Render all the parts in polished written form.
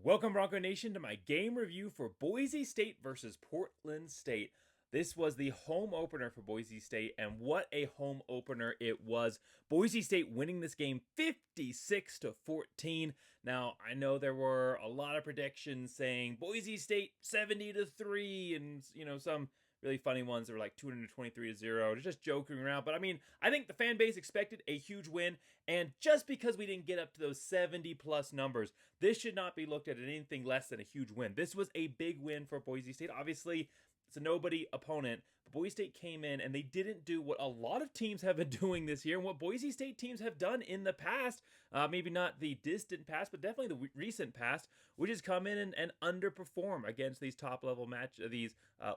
Welcome, Bronco Nation, to my game review for Boise State versus Portland State. This was the home opener for Boise State, and what a home opener it was. Boise State winning this game 56-14. Now, I know there were a lot of predictions saying Boise State 70-3, and some really funny ones that were like 223-0, just joking around. But I mean, I think the fan base expected a huge win, and just because we didn't get up to those 70+ numbers, this should not be looked at as anything less than a huge win. This was a big win for Boise State. Obviously, it's a nobody opponent, but Boise State came in and they didn't do what a lot of teams have been doing this year and what Boise State teams have done in the past, maybe not the distant past, but definitely the recent past, which is come in and underperform against these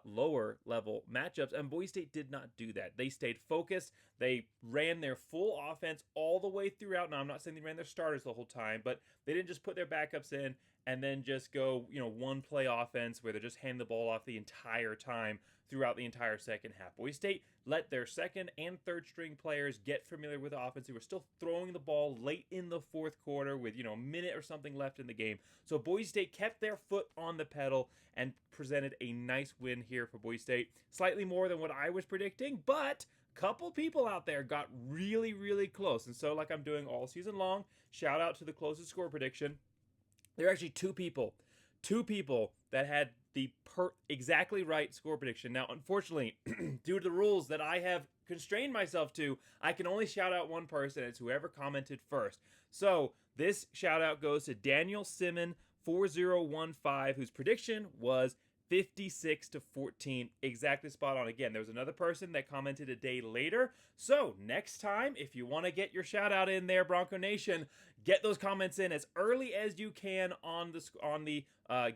lower level matchups. And Boise State did not do that. They stayed focused. They ran their full offense all the way throughout. Now, I'm not saying they ran their starters the whole time, but they didn't just put their backups in and then just go, one play offense where they just hand the ball off the entire time throughout the entire second half. Boise State let their second and third string players get familiar with the offense. They were still throwing the ball late in the fourth quarter with, a minute or something left in the game. So Boise State kept their foot on the pedal and presented a nice win here for Boise State. Slightly more than what I was predicting, but couple people out there got really, really close. And so, like I'm doing all season long, shout out to the closest score prediction. There are actually two people that had the exactly right score prediction. Now, unfortunately, due to the rules that I have constrained myself to, I can only shout out one person. It's whoever commented first. So this shout out goes to Daniel Simon 4015, whose prediction was 56-14, exactly spot on. Again, there was another person that commented a day later. So next time, if you want to get your shout out in there, Bronco Nation, get those comments in as early as you can on the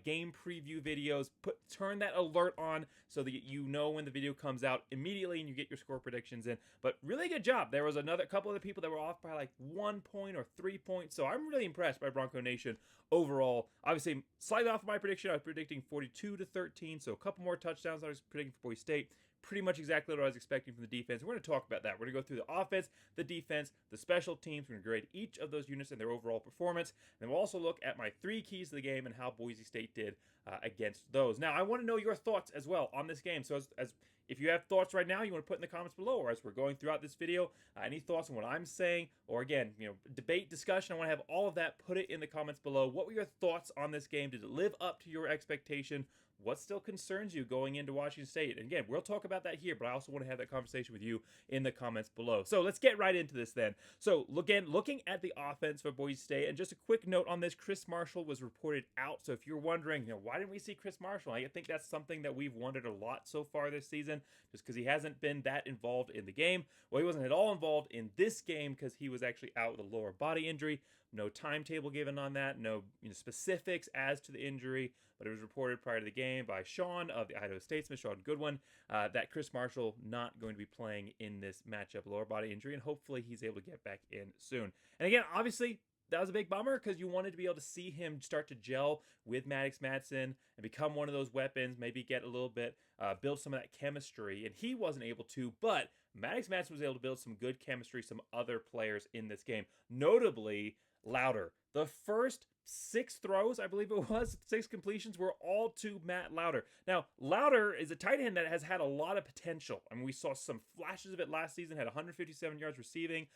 game preview videos. Turn that alert on so that you know when the video comes out immediately and you get your score predictions in. But really good job. There was another couple of people that were off by like 1 point or 3 points. So I'm really impressed by Bronco Nation overall. Obviously, slightly off of my prediction. I was predicting 42-13, so a couple more touchdowns than I was predicting for Boise State. Pretty much exactly what I was expecting from the defense. We're going to talk about that. We're going to go through the offense, the defense, the special teams. We're going to grade each of those units and their overall performance. And we'll also look at my 3 keys to the game and how Boise State did against those. Now, I want to know your thoughts as well on this game. So as if you have thoughts right now, you want to put in the comments below, or as we're going throughout this video, any thoughts on what I'm saying, or again, debate, discussion, I want to have all of that. Put it in the comments below. What were your thoughts on this game? Did it live up to your expectation? What still concerns you going into Washington State? And again, we'll talk about that here, but I also want to have that conversation with you in the comments below. So let's get right into this then. So again, looking at the offense for Boise State, and just a quick note on this, Chris Marshall was reported out. So if you're wondering, why didn't we see Chris Marshall? I think that's something that we've wondered a lot so far this season, just because he hasn't been that involved in the game. Well, he wasn't at all involved in this game because he was actually out with a lower body injury. No timetable given on that, no specifics as to the injury, but it was reported prior to the game by Sean of the Idaho Statesman, Sean Goodwin, that Chris Marshall not going to be playing in this matchup, lower body injury, and hopefully he's able to get back in soon. And again, obviously, that was a big bummer because you wanted to be able to see him start to gel with Maddox Madsen and become one of those weapons, maybe get a little bit, build some of that chemistry, and he wasn't able to, but Maddox Madsen was able to build some good chemistry, some other players in this game, notably Louder. The first 6 throws, I believe it was, 6 completions were all to Matt Louder. Now, Louder is a tight end that has had a lot of potential. I mean, we saw some flashes of it last season, had 157 yards receiving.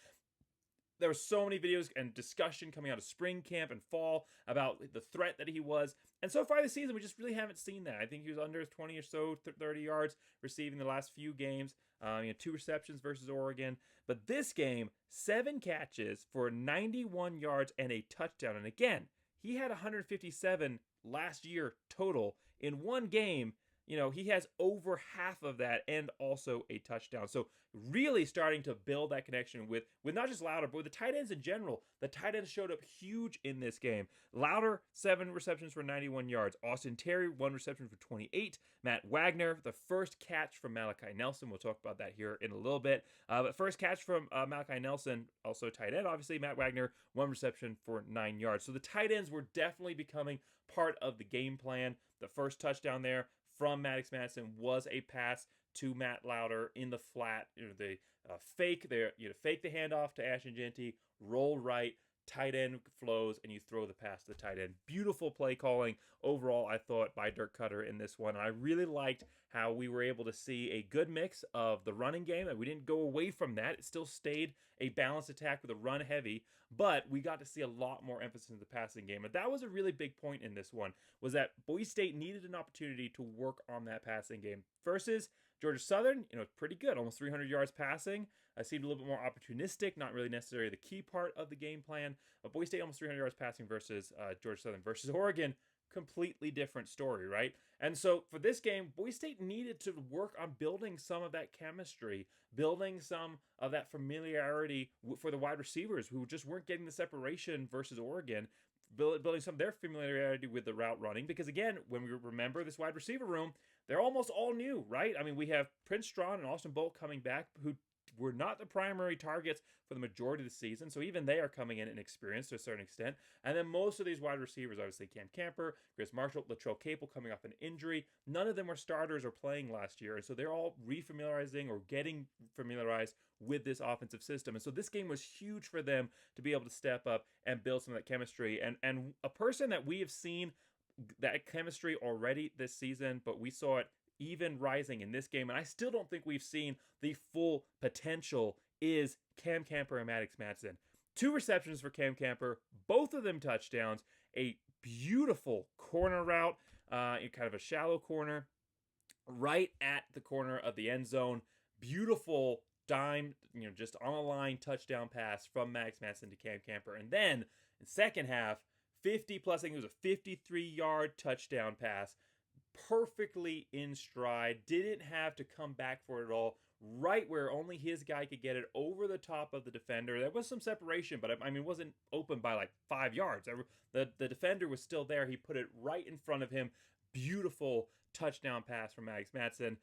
There were so many videos and discussion coming out of spring camp and fall about the threat that he was. And so far this season, we just really haven't seen that. I think he was under 20 or so, 30 yards receiving the last few games. 2 receptions versus Oregon. But this game, 7 catches for 91 yards and a touchdown. And again, he had 157 last year total in one game. He has over half of that and also a touchdown. So really starting to build that connection with not just Louder, but with the tight ends in general. The tight ends showed up huge in this game. Louder, 7 receptions for 91 yards. Austin Terry, 1 reception for 28. Matt Wagner, the first catch from Malachi Nelson. We'll talk about that here in a little bit. But first catch from Malachi Nelson, also tight end, obviously. Matt Wagner, 1 reception for 9 yards. So the tight ends were definitely becoming part of the game plan. The first touchdown there from Maddox Madsen was a pass to Matt Louder in the flat. They fake the handoff to Ashton Jeanty, roll right, tight end flows, and you throw the pass to the tight end. Beautiful play calling overall, I thought, by Dirk Cutter in this one. And I really liked how we were able to see a good mix of the running game, and we didn't go away from that. It still stayed a balanced attack with a run heavy, but we got to see a lot more emphasis in the passing game. And that was a really big point in this one, was that Boise State needed an opportunity to work on that passing game. Versus Georgia Southern, pretty good, almost 300 yards passing. Seemed a little bit more opportunistic, not really necessarily the key part of the game plan. But Boise State almost 300 yards passing versus Georgia Southern. Versus Oregon, completely different story, right? And so for this game, Boise State needed to work on building some of that chemistry, building some of that familiarity for the wide receivers who just weren't getting the separation versus Oregon, building some of their familiarity with the route running. Because again, when we remember this wide receiver room, they're almost all new, right? I mean, we have Prince Strawn and Austin Bolt coming back, who were not the primary targets for the majority of the season. So even they are coming in inexperienced to a certain extent. And then most of these wide receivers, obviously Cam Camper, Chris Marshall, Latrell Capel coming off an injury. None of them were starters or playing last year. And so they're all refamiliarizing or getting familiarized with this offensive system. And so this game was huge for them to be able to step up and build some of that chemistry. And a person that we have seen that chemistry already this season, but we saw it even rising in this game, and I still don't think we've seen the full potential, is Cam Camper and Maddox Madsen. 2 receptions for Cam Camper, both of them touchdowns, a beautiful corner route, in kind of a shallow corner, right at the corner of the end zone. Beautiful dime, just on a line touchdown pass from Maddox Madsen to Cam Camper. And then in second half, 50 plus, I think it was a 53-yard touchdown pass, perfectly in stride, didn't have to come back for it at all, right where only his guy could get it, over the top of the defender. There was some separation, but I mean, it wasn't open by like 5 yards. The defender was still there. He put it right in front of him. Beautiful touchdown pass from Maddox Madsen.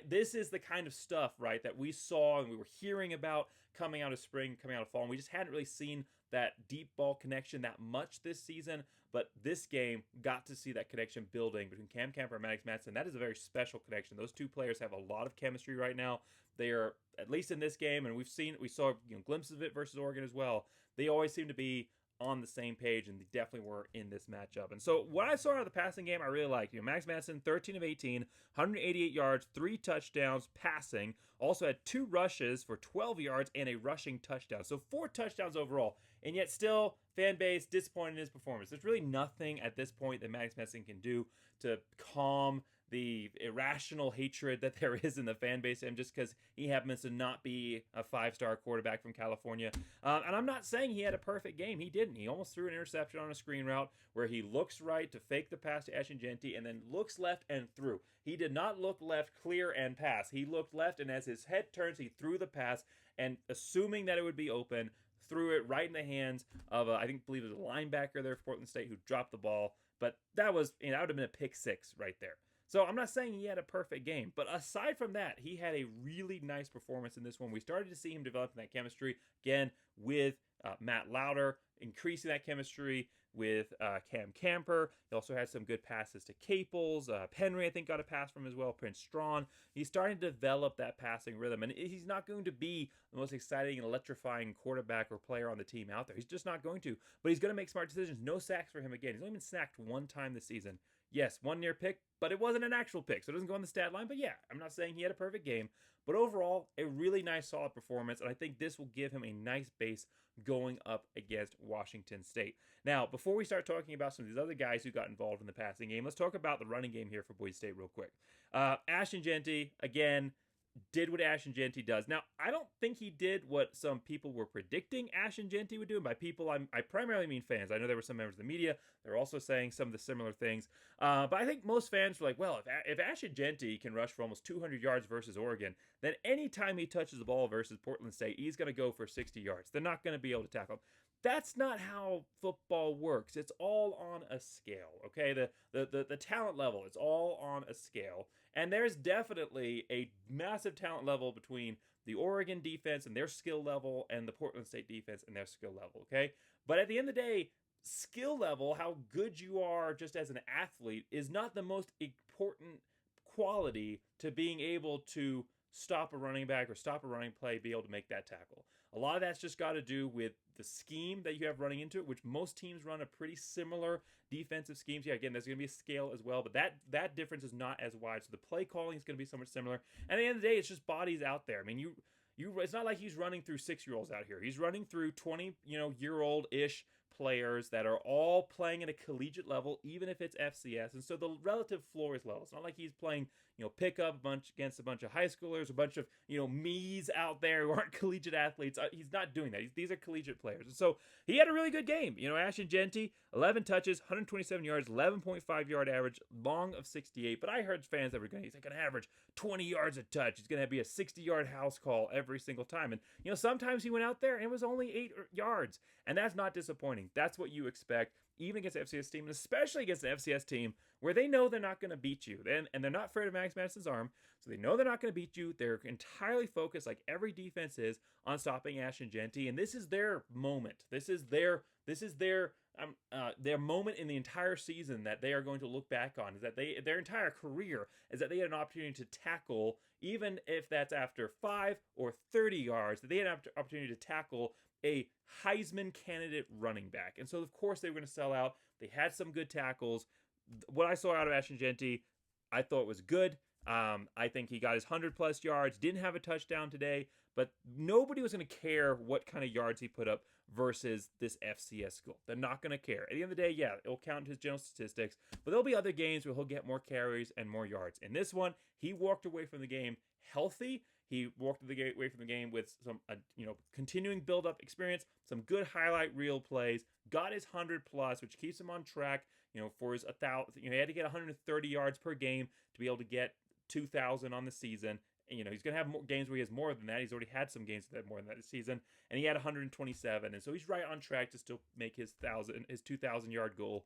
This is the kind of stuff, right, that we saw and we were hearing about coming out of spring, coming out of fall, and we just hadn't really seen that deep ball connection that much this season. But this game got to see that connection building between Cam Camper and Maddox Madsen. That is a very special connection. Those two players have a lot of chemistry right now. They are, at least in this game, and we saw glimpses of it versus Oregon as well. They always seem to be on the same page, and they definitely were in this matchup. And so what I saw out of the passing game, I really liked. Maddox Madsen, 13 of 18, 188 yards, 3 touchdowns passing. Also had 2 rushes for 12 yards and a rushing touchdown. So 4 touchdowns overall. And yet still, fan base disappointed in his performance. There's really nothing at this point that Maddox Madsen can do to calm the irrational hatred that there is in the fan base of him just because he happens to not be a 5-star quarterback from California. And I'm not saying he had a perfect game. He didn't. He almost threw an interception on a screen route where he looks right to fake the pass to Ashingenti and then looks left and threw. He did not look left, clear, and pass. He looked left, and as his head turns, he threw the pass, and assuming that it would be open, threw it right in the hands of, believe it was a linebacker there for Portland State who dropped the ball. But that would have been a pick 6 right there. So I'm not saying he had a perfect game, but aside from that, he had a really nice performance in this one. We started to see him developing that chemistry, again, with Matt Lauder, increasing that chemistry with Cam Camper. He also had some good passes to Caples. Penry, I think, got a pass from as well. Prince Strawn. He's starting to develop that passing rhythm, and he's not going to be the most exciting and electrifying quarterback or player on the team out there. He's just not going to, but he's going to make smart decisions. No sacks for him again. He's only been sacked 1 time this season. Yes, 1 near pick, but it wasn't an actual pick, so it doesn't go on the stat line. But yeah, I'm not saying he had a perfect game, but overall, a really nice, solid performance, and I think this will give him a nice base going up against Washington State. Now, before we start talking about some of these other guys who got involved in the passing game, let's talk about the running game here for Boise State real quick. Ashingenti, again, did what Ashingenti does. Now, I don't think he did what some people were predicting Ashingenti would do. And by people, I primarily mean fans. I know there were some members of the media. They're also saying some of the similar things. But I think most fans were like, well, if Ashingenti can rush for almost 200 yards versus Oregon, then anytime he touches the ball versus Portland State, he's going to go for 60 yards. They're not going to be able to tackle him. That's not how football works. It's all on a scale, okay? The talent level, it's all on a scale. And there's definitely a massive talent level between the Oregon defense and their skill level and the Portland State defense and their skill level, okay? But at the end of the day, skill level, how good you are just as an athlete, is not the most important quality to being able to stop a running back or stop a running play, be able to make that tackle. A lot of that's just got to do with the scheme that you have running into it, which most teams run a pretty similar defensive schemes. Yeah, again, there's going to be a scale as well, but that difference is not as wide. So the play calling is going to be so much similar. And at the end of the day, it's just bodies out there. I mean, it's not like he's running through 6-year-olds out here. He's running through 20-year-old-ish players that are all playing at a collegiate level, even if it's FCS. And so the relative floor is low. It's not like he's playing, pickup against a bunch of high schoolers, a bunch of, me's out there who aren't collegiate athletes. He's not doing that. These are collegiate players. And so he had a really good game. Ashton Jeanty, 11 touches, 127 yards, 11.5 yard average, long of 68. But I heard fans that were going, he's going to average 20 yards a touch. He's going to be a 60-yard house call every single time. And, sometimes he went out there and it was only 8 yards. And that's not disappointing. That's what you expect, even against the FCS team, and especially against the FCS team where they know they're not going to beat you. And they're not afraid of Max Madison's arm, so they know they're not going to beat you. They're entirely focused, like every defense is, on stopping Ashton Jeanty, and this is their moment. This is their moment in the entire season that they are going to look back on, is that their entire career is that they had an opportunity to tackle, even if that's after 5 or 30 yards, that they had an opportunity to tackle a Heisman candidate running back. And so, of course, they were going to sell out. They had some good tackles. What I saw out of Ashton Jeanty, I thought was good. I think he got his 100-plus yards, didn't have a touchdown today, but nobody was going to care what kind of yards he put up versus this FCS school. They're not going to care. At the end of the day, yeah, it'll count his general statistics, but there'll be other games where he'll get more carries and more yards. In this one, he walked away from the game healthy. He walked away from the game with some, continuing build-up experience, some good highlight reel plays, got his 100-plus, which keeps him on track, for his 1,000. He had to get 130 yards per game to be able to get 2,000 on the season. And, he's going to have more games where he has more than that. He's already had some games that more than that this season, and he had 127. And so he's right on track to still make his 2,000-yard goal.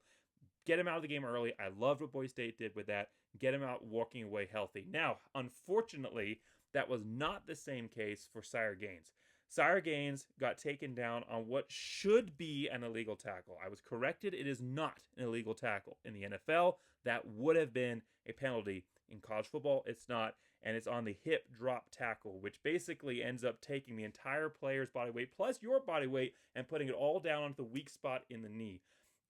Get him out of the game early. I loved what Boise State did with that. Get him out walking away healthy. Now, unfortunately, that was not the same case for Sire Gaines. Sire Gaines got taken down on what should be an illegal tackle. I was corrected. It is not an illegal tackle. In the NFL, that would have been a penalty. In college football, it's not. And it's on the hip drop tackle, which basically ends up taking the entire player's body weight plus your body weight and putting it all down onto the weak spot in the knee.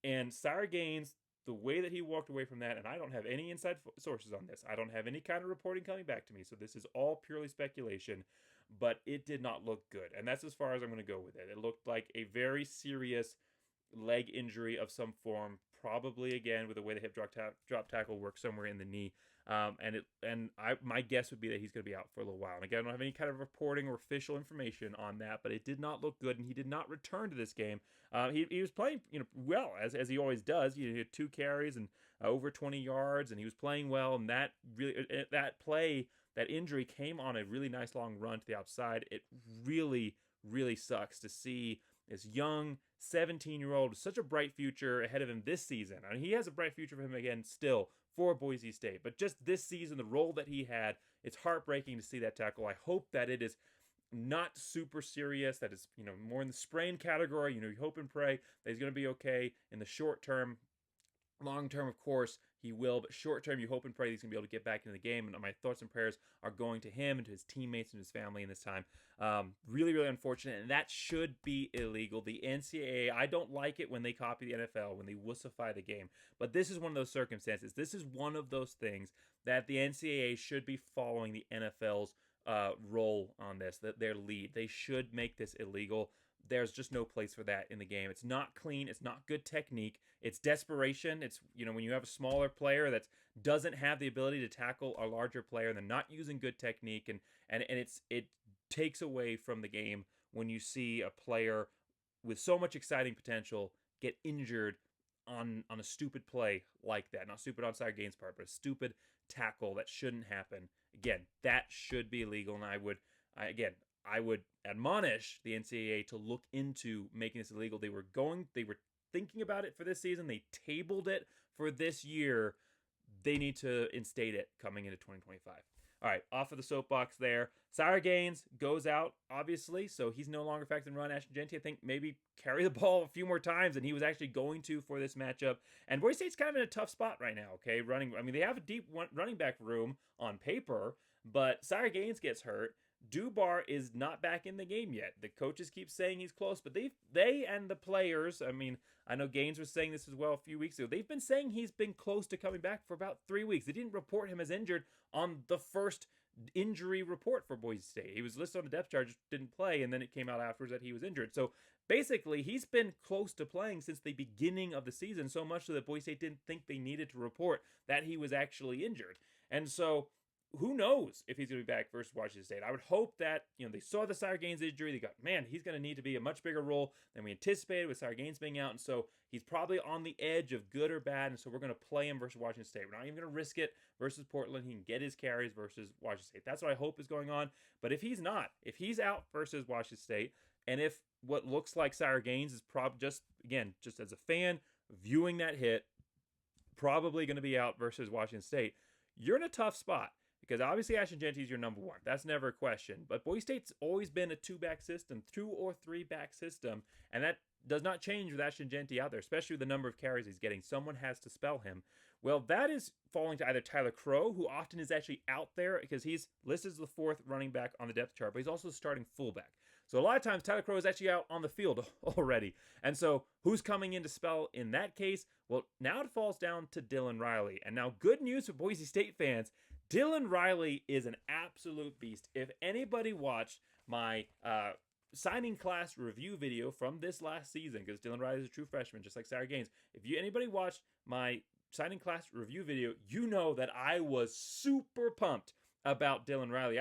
And Sire Gaines, the way that he walked away from that, and I don't have any inside sources on this. I don't have any kind of reporting coming back to me, so this is all purely speculation, but it did not look good. And that's as far as I'm going to go with it. It looked like a very serious leg injury of some form, probably, again, with the way the hip drop tackle works, somewhere in the knee. My guess would be that he's going to be out for a little while. And again, I don't have any kind of reporting or official information on that, but it did not look good, and he did not return to this game. He was playing, well, as he always does. He had 2 carries and over 20 yards, and he was playing well. And that injury came on a really nice long run to the outside. It really, really sucks to see this young 17-year-old with such a bright future ahead of him this season. I mean, he has a bright future for him again still for Boise State, but just this season, the role that he had, it's heartbreaking to see that tackle. I hope that it is not super serious, that is, more in the sprain category. You hope and pray that he's going to be okay in the short term. Long term, of course, he will, but short term, you hope and pray he's going to be able to get back into the game. And my thoughts and prayers are going to him and to his teammates and his family in this time. Really, really unfortunate, and that should be illegal. The NCAA, I don't like it when they copy the NFL, when they wussify the game. But this is one of those circumstances. This is one of those things that the NCAA should be following the NFL's role on this, their lead. They should make this illegal. There's just no place for that in the game. It's not clean. It's not good technique. It's desperation. It's, when you have a smaller player that doesn't have the ability to tackle a larger player and they're not using good technique, and it takes away from the game when you see a player with so much exciting potential get injured on a stupid play like that. Not stupid on Sire Gaines' part, but a stupid tackle that shouldn't happen. Again, that should be illegal, and I would admonish the NCAA to look into making this illegal. They were thinking about it for this season. They tabled it for this year. They need to instate it coming into 2025. All right, off of the soapbox there. Sire Gaines goes out, obviously, so he's no longer factored in run. Ashton Jeanty, I think, maybe carry the ball a few more times than he was actually going to for this matchup. And Boise State's kind of in a tough spot right now, okay? They have a deep running back room on paper, but Sire Gaines gets hurt. Dubar is not back in the game yet. The coaches keep saying he's close, but they and the players, I mean, I know Gaines was saying this as well a few weeks ago. They've been saying he's been close to coming back for about 3 weeks. They didn't report him as injured on the first injury report for Boise State. He was listed on the depth chart, just didn't play, and then it came out afterwards that he was injured. So basically, he's been close to playing since the beginning of the season, so much so that Boise State didn't think they needed to report that he was actually injured. And so who knows if he's going to be back versus Washington State. I would hope that, they saw the Sire Gaines injury. They got, man, he's going to need to be a much bigger role than we anticipated with Sire Gaines being out. And so he's probably on the edge of good or bad. And so we're going to play him versus Washington State. We're not even going to risk it versus Portland. He can get his carries versus Washington State. That's what I hope is going on. But if he's not, if he's out versus Washington State, and if what looks like Sire Gaines is probably just as a fan viewing that hit, probably going to be out versus Washington State, you're in a tough spot. Because obviously Ashton Jeanty is your number one. That's never a question. But Boise State's always been a 2-back system, 2 or 3-back system. And that does not change with Ashton Jeanty out there, especially with the number of carries he's getting. Someone has to spell him. Well, that is falling to either Tyler Crow, who often is actually out there because he's listed as the 4th running back on the depth chart, but he's also starting fullback. So a lot of times Tyler Crow is actually out on the field already. And so who's coming in to spell in that case? Well, now it falls down to Dylan Riley. And now good news for Boise State fans, Dylan Riley is an absolute beast. If anybody watched my signing class review video from this last season, because Dylan Riley is a true freshman, just like Sire Gaines. If anybody watched my signing class review video, you know that I was super pumped about Dylan Riley.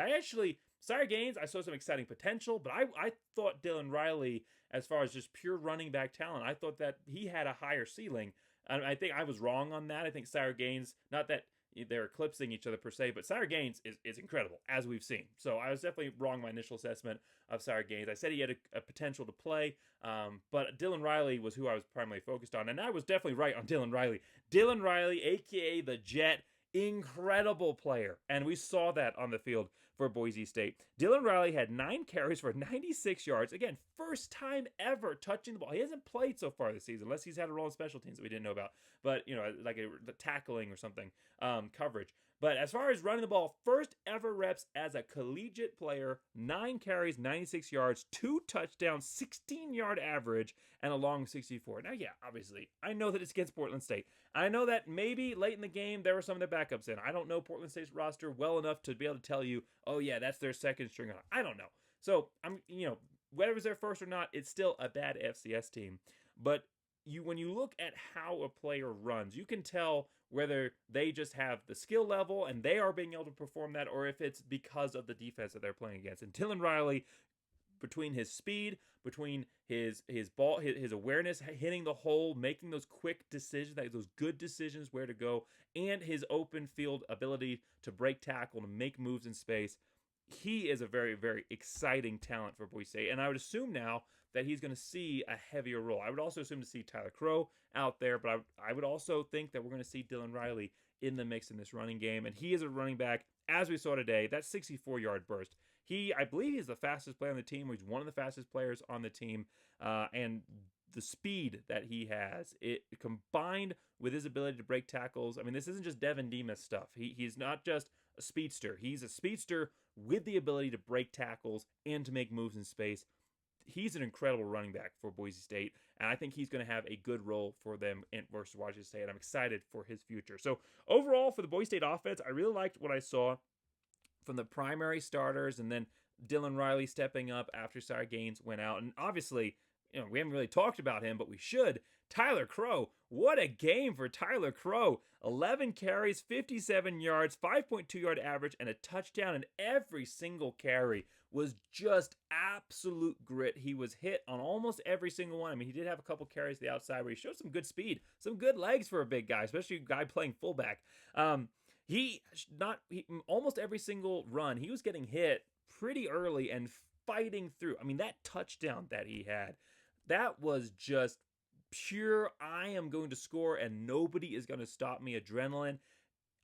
Sire Gaines, I saw some exciting potential, but I thought Dylan Riley, as far as just pure running back talent, I thought that he had a higher ceiling. And I think I was wrong on that. I think Sire Gaines, not that they're eclipsing each other per se, but Sire Gaines is incredible, as we've seen. So I was definitely wrong in my initial assessment of Sire Gaines. I said he had a potential to play, but Dylan Riley was who I was primarily focused on, and I was definitely right on Dylan Riley. Dylan Riley, a.k.a. the Jet, incredible player, and we saw that on the field for Boise State. Dylan Riley had 9 carries for 96 yards. Again, first time ever touching the ball. He hasn't played so far this season, unless he's had a role in special teams that we didn't know about. But, like a tackling or something, coverage. But as far as running the ball, first ever reps as a collegiate player, 9 carries, 96 yards, 2 touchdowns, 16-yard average, and a long 64. Now, yeah, obviously, I know that it's against Portland State. I know that maybe late in the game, there were some of their backups in. I don't know Portland State's roster well enough to be able to tell you, oh, yeah, that's their second string. I don't know. So, whether it's their first or not, it's still a bad FCS team. But when you look at how a player runs, you can tell whether they just have the skill level and they are being able to perform that, or if it's because of the defense that they're playing against. And Dylan Riley, between his speed, between his ball, his awareness, hitting the hole, making those quick decisions, those good decisions where to go, and his open field ability to break tackle, to make moves in space, he is a very, very exciting talent for Boise State. And I would assume now that he's going to see a heavier role. I would also assume to see Tyler Crow out there, but I would also think that we're going to see Dylan Riley in the mix in this running game. And he is a running back, as we saw today, that 64-yard burst. I believe he's the fastest player on the team. He's one of the fastest players on the team. And the speed that he has, it combined with his ability to break tackles. I mean, this isn't just Devin Demas stuff. He's not just a speedster. He's a speedster with the ability to break tackles and to make moves in space. He's an incredible running back for Boise State, and I think he's going to have a good role for them versus Washington State. I'm excited for his future. So overall, for the Boise State offense, I really liked what I saw from the primary starters, and then Dylan Riley stepping up after Sire Gaines went out. And obviously, we haven't really talked about him, but we should. Tyler Crow, what a game for Tyler Crow. 11 carries, 57 yards, 5.2-yard average, and a touchdown, and every single carry was just absolute grit. He was hit on almost every single one. I mean, he did have a couple carries to the outside where he showed some good speed, some good legs for a big guy, especially a guy playing fullback. Almost every single run, he was getting hit pretty early and fighting through. I mean, that touchdown that he had, that was just pure, I am going to score and nobody is going to stop me adrenaline.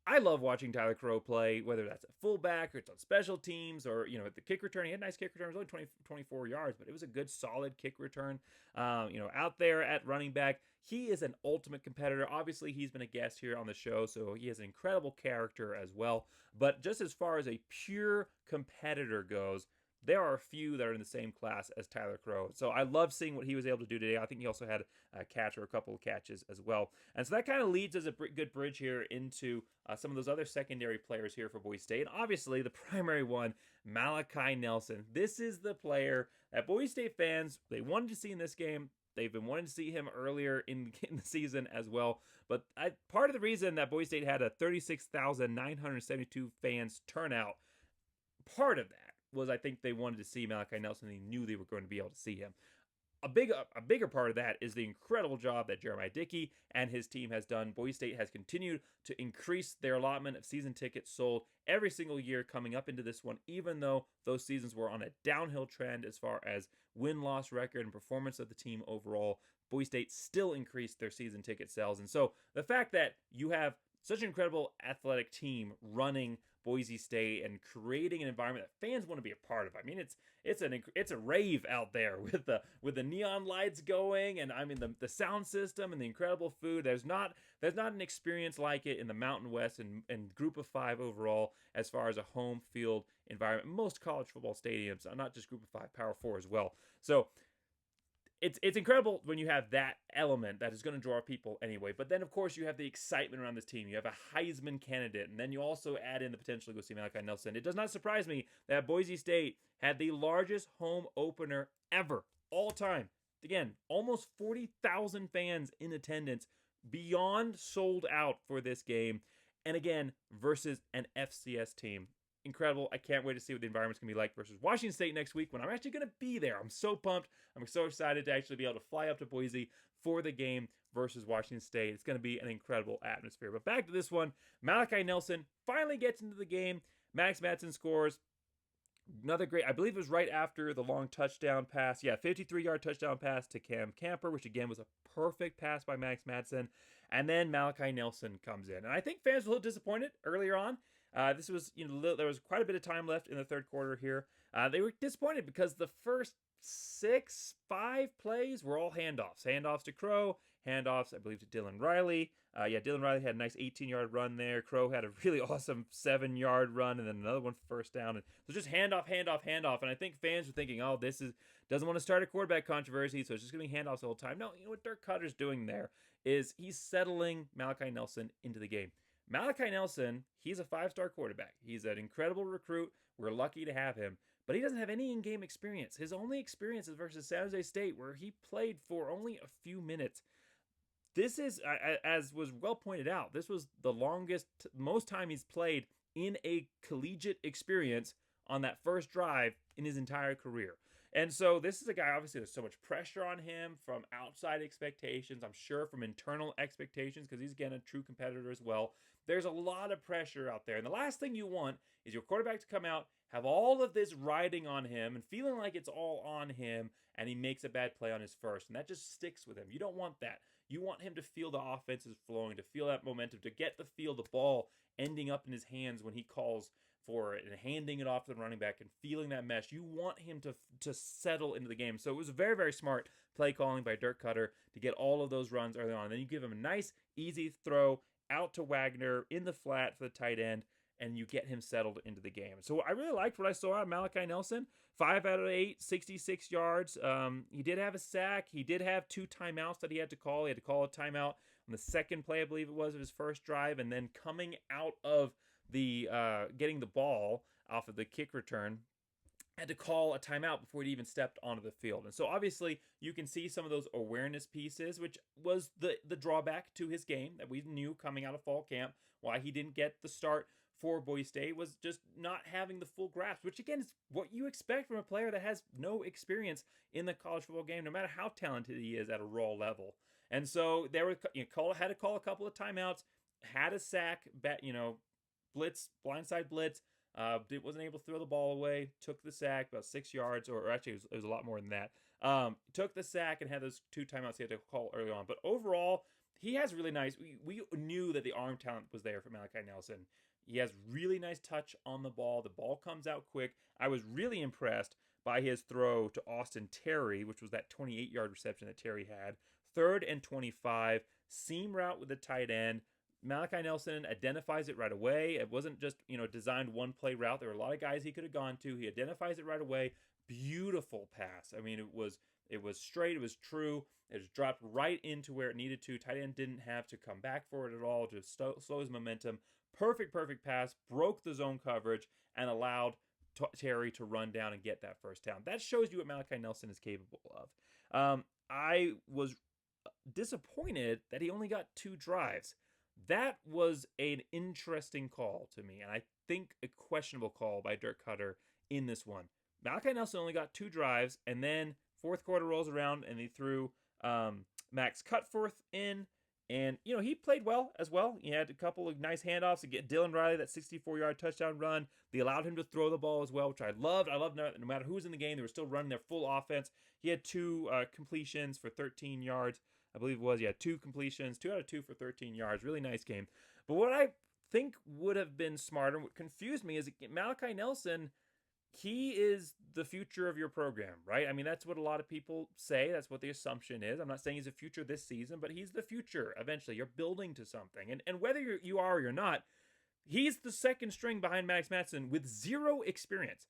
I love watching Tyler Crow play, whether that's a fullback or it's on special teams or, at the kick return. He had a nice kick return. It was only 24 yards, but it was a good, solid kick return. Out there at running back, he is an ultimate competitor. Obviously, he's been a guest here on the show, so he has an incredible character as well. But just as far as a pure competitor goes, there are a few that are in the same class as Tyler Crow. So I love seeing what he was able to do today. I think he also had a catch or a couple of catches as well. And so that kind of leads as a good bridge here into some of those other secondary players here for Boise State. And obviously, the primary one, Malachi Nelson. This is the player that Boise State fans, they wanted to see in this game. They've been wanting to see him earlier in the season as well. But part of the reason that Boise State had a 36,972 fans turnout, part of that was I think they wanted to see Malachi Nelson. They knew they were going to be able to see him. A bigger part of that is the incredible job that Jeremiah Dickey and his team has done. Boise State has continued to increase their allotment of season tickets sold every single year coming up into this one, even though those seasons were on a downhill trend as far as win-loss record and performance of the team overall. Boise State still increased their season ticket sales. And so the fact that you have such an incredible athletic team running Boise State and creating an environment that fans want to be a part of. I mean, it's a rave out there with the neon lights going, and I mean the sound system and the incredible food. There's not an experience like it in the Mountain West and Group of 5 overall as far as a home field environment. Most college football stadiums, not just Group of 5, Power 4 as well. So it's incredible when you have that element that is going to draw people anyway. But then, of course, you have the excitement around this team. You have a Heisman candidate, and then you also add in the potential to go see Malachi Nelson. It does not surprise me that Boise State had the largest home opener ever, all time. Again, almost 40,000 fans in attendance, beyond sold out for this game. And again, versus an FCS team. Incredible. I can't wait to see what the environment's going to be like versus Washington State next week when I'm actually going to be there. I'm so pumped. I'm so excited to actually be able to fly up to Boise for the game versus Washington State. It's going to be an incredible atmosphere. But back to this one, Malachi Nelson finally gets into the game. Max Madsen scores. Another great, I believe it was right after the long touchdown pass. Yeah, 53-yard touchdown pass to Cam Camper, which again was a perfect pass by Max Madsen. And then Malachi Nelson comes in. And I think fans were a little disappointed earlier on. This was, there was quite a bit of time left in the third quarter here. They were disappointed because the first 5 plays were all handoffs. Handoffs to Crow, handoffs, I believe, to Dylan Riley. Dylan Riley had a nice 18-yard run there. Crow had a really awesome 7-yard run, and then another one for first down. And so just handoff. And I think fans were thinking, oh, doesn't want to start a quarterback controversy, so it's just going to be handoffs the whole time. No, what Dirk Cutter's doing there is he's settling Malachi Nelson into the game. Malachi Nelson, he's a 5-star quarterback. He's an incredible recruit. We're lucky to have him. But he doesn't have any in-game experience. His only experience is versus San Jose State, where he played for only a few minutes. This is, as was well pointed out, this was the most time he's played in a collegiate experience on that first drive in his entire career. And so this is a guy, obviously, there's so much pressure on him from outside expectations, I'm sure from internal expectations, because he's, again, a true competitor as well. There's a lot of pressure out there. And the last thing you want is your quarterback to come out, have all of this riding on him and feeling like it's all on him, and he makes a bad play on his first. And that just sticks with him. You don't want that. You want him to feel the offense is flowing, to feel that momentum, to get the feel, the ball ending up in his hands when he calls for it and handing it off to the running back and feeling that mesh. You want him to settle into the game. So it was a very, very smart play calling by Dirk Cutter to get all of those runs early on. And then you give him a nice, easy throw out to Wagner in the flat for the tight end, and you get him settled into the game. So I really liked what I saw out of Malachi Nelson. 5 out of 8, 66 yards. He did have a sack. He did have 2 timeouts that he had to call. He had to call a timeout on the second play, I believe it was, of his first drive, and then coming out of the getting the ball off of the kick return, had to call a timeout before he even stepped onto the field. And so obviously you can see some of those awareness pieces, which was the drawback to his game that we knew coming out of fall camp, why he didn't get the start for Boise State, was just not having the full grasp, which again is what you expect from a player that has no experience in the college football game, no matter how talented he is at a raw level. And so there were, had to call a couple of timeouts, had a sack, blitz, blindside blitz, wasn't able to throw the ball away, took the sack about 6 yards, or actually it was a lot more than that. Took the sack and had those 2 timeouts he had to call early on. But overall, he has really nice, we knew that the arm talent was there for Malachi Nelson. He has really nice touch on the ball. The ball comes out quick. I was really impressed by his throw to Austin Terry, which was that 28-yard reception that Terry had. 3rd and 25, seam route with the tight end. Malachi Nelson identifies it right away. It wasn't just, designed one play route. There were a lot of guys he could have gone to. He identifies it right away. Beautiful pass. I mean, it was straight. It was true. It was dropped right into where it needed to. Tight end didn't have to come back for it at all. Just slow his momentum. Perfect pass. Broke the zone coverage and allowed Terry to run down and get that first down. That shows you what Malachi Nelson is capable of. I was disappointed that he only got 2 drives. That was an interesting call to me, and I think a questionable call by Dirk Cutter in this one. Malachi Nelson only got 2 drives, and then fourth quarter rolls around, and he threw Max Cutforth in, and, he played well as well. He had a couple of nice handoffs to get Dylan Riley that 64-yard touchdown run. They allowed him to throw the ball as well, which I loved. I loved no matter who was in the game, they were still running their full offense. He had 2 completions for 13 yards. I believe it was, 2 completions, 2 out of 2 for 13 yards. Really nice game. But what I think would have been smarter, what confused me, is Malachi Nelson, he is the future of your program, right? I mean, that's what a lot of people say. That's what the assumption is. I'm not saying he's the future this season, but he's the future eventually. You're building to something. And whether you are or you're not, he's the second string behind Max Matson with 0 experience.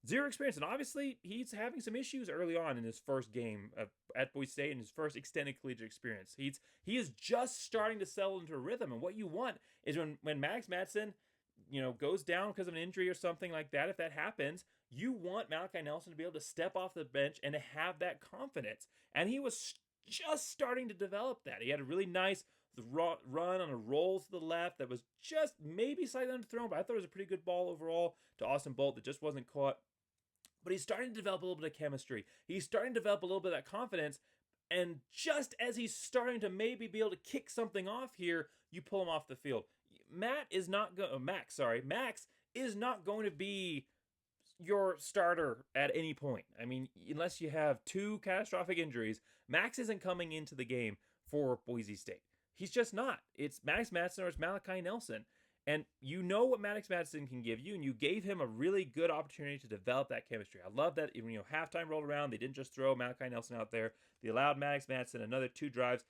0 experience. And obviously, he's having some issues early on in his first game at Boise State and his first extended collegiate experience. He is just starting to settle into a rhythm. And what you want is when Max Matson, goes down because of an injury or something like that, if that happens, you want Malachi Nelson to be able to step off the bench and to have that confidence. And he was just starting to develop that. He had a really nice run on a roll to the left that was just maybe slightly underthrown, but I thought it was a pretty good ball overall to Austin Bolt that just wasn't caught. But he's starting to develop a little bit of chemistry. He's starting to develop a little bit of that confidence. And just as he's starting to maybe be able to kick something off here, you pull him off the field. Max is not going to be your starter at any point. I mean, unless you have 2 catastrophic injuries, Max isn't coming into the game for Boise State. He's just not. It's Max Matson or it's Malachi Nelson. And you know what Max Matson can give you, and you gave him a really good opportunity to develop that chemistry. I love that, halftime rolled around, they didn't just throw Malachi Nelson out there. They allowed Max Matson another 2 drives.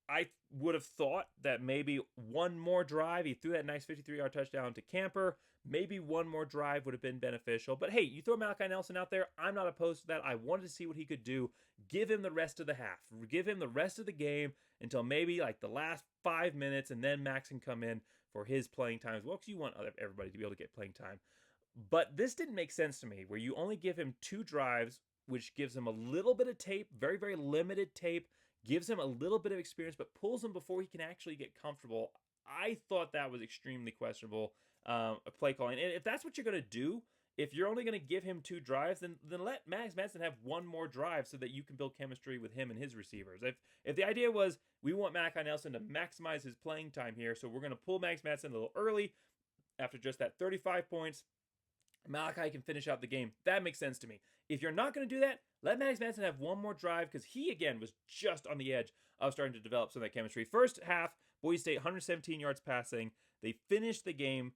I would have thought that maybe one more drive, he threw that nice 53-yard touchdown to Camper. Maybe one more drive would have been beneficial. But hey, you throw Malachi Nelson out there, I'm not opposed to that. I wanted to see what he could do. Give him the rest of the half. Give him the rest of the game until maybe like the last 5 minutes, and then Max can come in for his playing time as well, because you want everybody to be able to get playing time. But this didn't make sense to me, where you only give him 2 drives, which gives him a little bit of tape, very, very limited tape, gives him a little bit of experience, but pulls him before he can actually get comfortable. I thought that was extremely questionable play calling. And if that's what you're going to do, if you're only going to give him 2 drives, then let Max Matson have one more drive so that you can build chemistry with him and his receivers. If the idea was we want Malachi Nelson to maximize his playing time here, so we're going to pull Max Matson a little early after just that 35 points, Malachi can finish out the game. That makes sense to me. If you're not going to do that, let Max Matson have one more drive, because he, again, was just on the edge of starting to develop some of that chemistry. First half, Boise State, 117 yards passing. They finished the game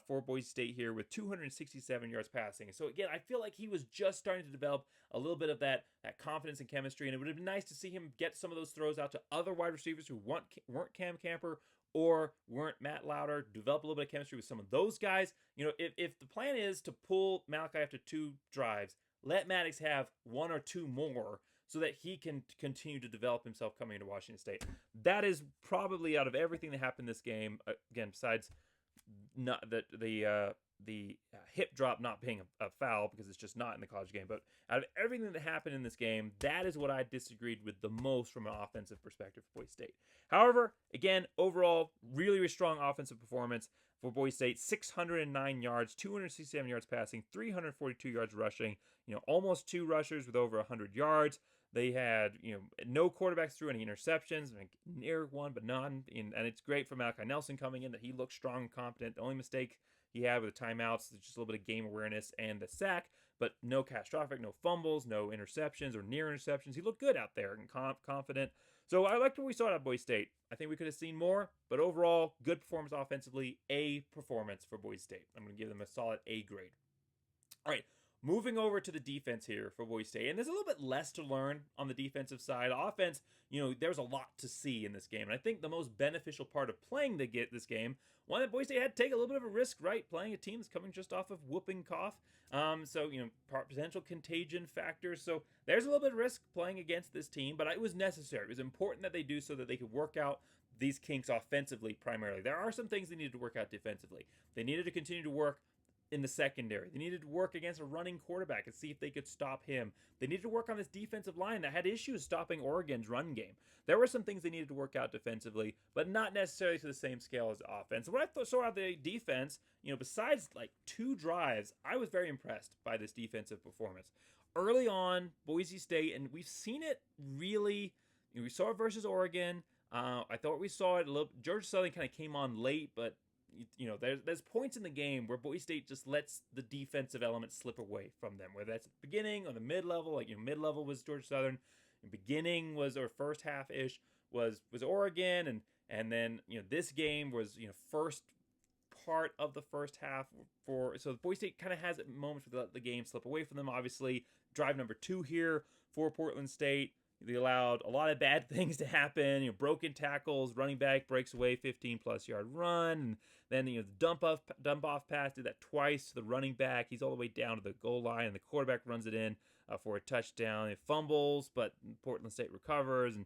for Boise State here with 267 yards passing. So, again, I feel like he was just starting to develop a little bit of that confidence and chemistry, and it would have been nice to see him get some of those throws out to other wide receivers who weren't Cam Camper or weren't Matt Lauder, develop a little bit of chemistry with some of those guys. If the plan is to pull Malachi after 2 drives, let Maddox have 1 or 2 more so that he can continue to develop himself coming into Washington State. That is probably, out of everything that happened in this game, again, besides not the hip drop not being a foul, because it's just not in the college game, but out of everything that happened in this game, that is what I disagreed with the most from an offensive perspective for Boise State. However, again, overall, really, really strong offensive performance for Boise State. 609 yards, 267 yards passing, 342 yards rushing, almost 2 rushers with over 100 yards. They had, no quarterbacks threw any interceptions, near one, but none. And it's great for Malachi Nelson coming in that he looked strong and competent. The only mistake he had with the timeouts is just a little bit of game awareness and the sack, but no catastrophic, no fumbles, no interceptions or near interceptions. He looked good out there and confident. So I liked what we saw at Boise State. I think we could have seen more, but overall, good performance offensively, A performance for Boise State. I'm going to give them a solid A grade. All right, moving over to the defense here for Boise State, and there's a little bit less to learn on the defensive side. Offense, there's a lot to see in this game, and I think the most beneficial part of playing this game, one that Boise State had to take a little bit of a risk, right? Playing a team that's coming just off of whooping cough. So, potential contagion factors. So there's a little bit of risk playing against this team, but it was necessary. It was important that they do so that they could work out these kinks offensively primarily. There are some things they needed to work out defensively. They needed to continue to work in the secondary. They needed to work against a running quarterback and see if they could stop him. They needed to work on this defensive line that had issues stopping Oregon's run game. There were some things they needed to work out defensively, but not necessarily to the same scale as offense. When I saw the defense, besides like 2 drives, I was very impressed by this defensive performance. Early on, Boise State, and we've seen it really, we saw it versus Oregon. I thought we saw it a little. Georgia Southern kind of came on late, but there's points in the game where Boise State just lets the defensive element slip away from them, whether that's at the beginning or the mid-level. Mid-level was Georgia Southern, and beginning was, or first half-ish was Oregon, and then this game was first part of the first half so Boise State kind of has moments where they let the game slip away from them. Obviously, drive number 2 here for Portland State. They allowed a lot of bad things to happen. Broken tackles, running back breaks away 15-plus yard run, and then the dump off pass, did that twice to the running back. He's all the way down to the goal line, and the quarterback runs it in for a touchdown. It fumbles, but Portland State recovers, and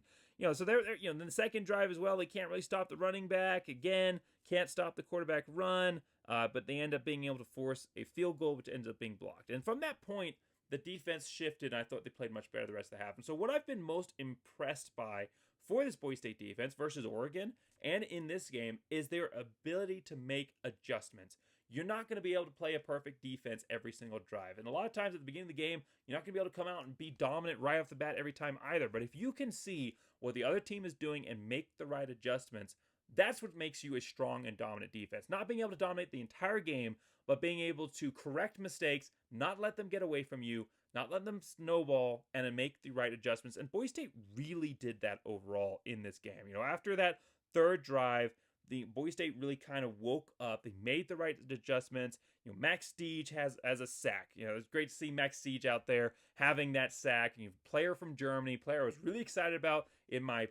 so they're then the second drive as well. They can't really stop the running back. Again, can't stop the quarterback run, but they end up being able to force a field goal, which ends up being blocked. And from that point, the defense shifted, and I thought they played much better the rest of the half. And so what I've been most impressed by for this Boise State defense versus Oregon and in this game is their ability to make adjustments. You're not going to be able to play a perfect defense every single drive. And a lot of times at the beginning of the game, you're not going to be able to come out and be dominant right off the bat every time either. But if you can see what the other team is doing and make the right adjustments, that's what makes you a strong and dominant defense. Not being able to dominate the entire game, but being able to correct mistakes, not let them get away from you, not let them snowball, and then make the right adjustments. And Boise State really did that overall in this game. After that third drive, the Boise State really kind of woke up. They made the right adjustments. Max Siege has a sack. It's great to see Max Siege out there having that sack. Player from Germany, player I was really excited about in my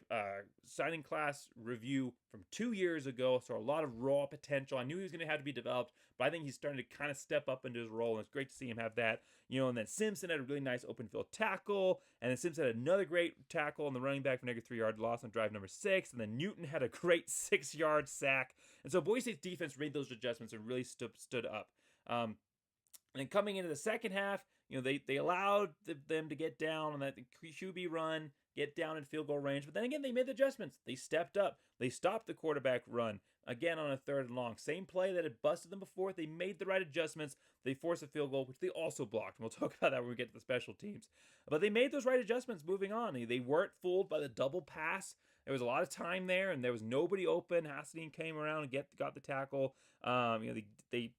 signing class review from 2 years ago. So a lot of raw potential. I knew he was going to have to be developed, but I think he's starting to kind of step up into his role, and it's great to see him have that. And then Simpson had a really nice open field tackle, and then Simpson had another great tackle on the running back for -3-yard loss on drive number 6, and then Newton had a great 6-yard sack. And so Boise State's defense made those adjustments and really stood up. And coming into the second half, they allowed them to get down on that QB run, get down in field goal range. But then again, they made the adjustments. They stepped up. They stopped the quarterback run again on a 3rd and long. Same play that had busted them before. They made the right adjustments. They forced a field goal, which they also blocked. And we'll talk about that when we get to the special teams. But they made those right adjustments moving on. They weren't fooled by the double pass. There was a lot of time there, and there was nobody open. Hasseltine came around and got the tackle. They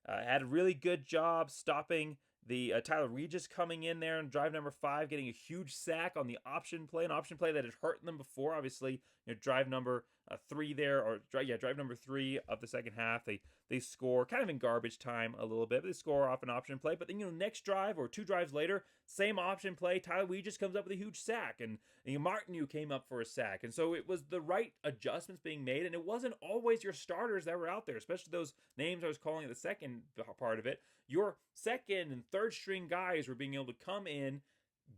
had a really good job stopping the Tyler Regis coming in there and drive number 5, getting a huge sack on the option play, an option play that had hurt them before. Obviously, drive number 3 there, drive number 3 of the second half. They score kind of in garbage time a little bit, but they score off an option play. But then next drive or 2 drives later, same option play, Tyler Regis comes up with a huge sack, and Martineau came up for a sack. And so it was the right adjustments being made, and it wasn't always your starters that were out there, especially those names I was calling at the second part of it. Your second and third string guys were being able to come in,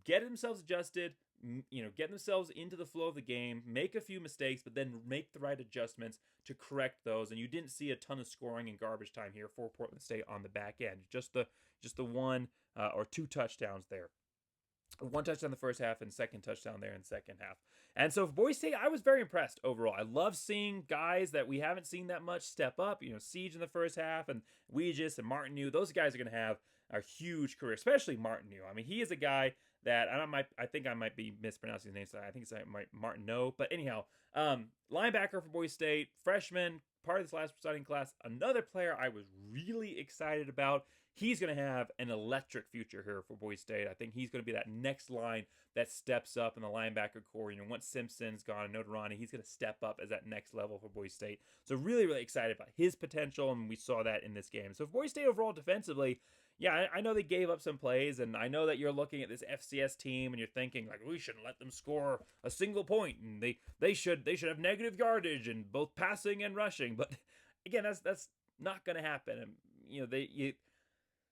get themselves adjusted, get themselves into the flow of the game, make a few mistakes, but then make the right adjustments to correct those. And you didn't see a ton of scoring in garbage time here for Portland State on the back end. Just the 1 or 2 touchdowns there. 1 touchdown in the first half and 2nd touchdown there in the second half. And so for Boise State, I was very impressed overall. I love seeing guys that we haven't seen that much step up. Siege in the first half, and Weegis and Martineau. Those guys are going to have a huge career, especially Martineau. I mean, he is a guy that I think I might be mispronouncing his name, so I think it's Martineau. But anyhow, linebacker for Boise State, freshman, part of this last signing class. Another player I was really excited about. He's going to have an electric future here for Boise State. I think he's going to be that next line that steps up in the linebacker core. Once Simpson's gone and Notarani, he's going to step up as that next level for Boise State. So really, really excited about his potential, and we saw that in this game. So for Boise State overall defensively, yeah, I know they gave up some plays, and I know that you're looking at this FCS team and you're thinking like we shouldn't let them score a single point, and they should have negative yardage in both passing and rushing. But again, that's not going to happen. And